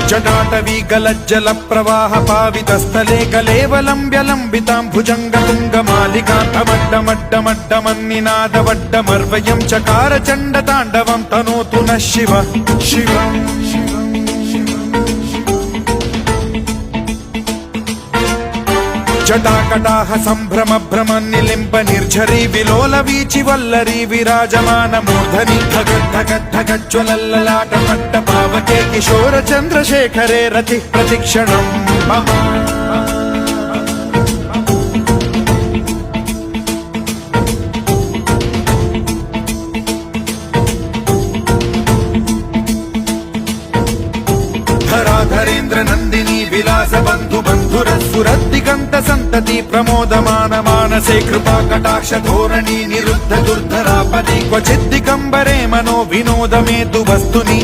जटाटवी गलज्जल प्रवाह पावितस्थले कलेवलम्ब्यलम्बितां भुजङ्गतुङ्गमालिकान्तमड्डमड्डमड्डमन्निनादवड्डमर्वयं चकार चण्डताण्डवं तनोतु नः शिव शिव जटाकटाह सम्भ्रम भ्रम निलिम्ब निर्झरी विलोल वीचि वल्लरी विराजमान मूर्धनि धगद्धगद्धगज्ज्वलल्ललाट पट्ट पावके किशोर चन्द्रशेखरे रतिः प्रतिक्षणम् मम धराधरेन्द्र नन्दिनी विलास बन्धु बन्धुरसुरद्दिगन्त सन्तति प्रमोदमान मानसे कृपा कटाक्ष धोरणी निरुद्ध दुर्धरापदि क्वचिद्दिगम्बरे मनो विनोदमेतु वस्तुनि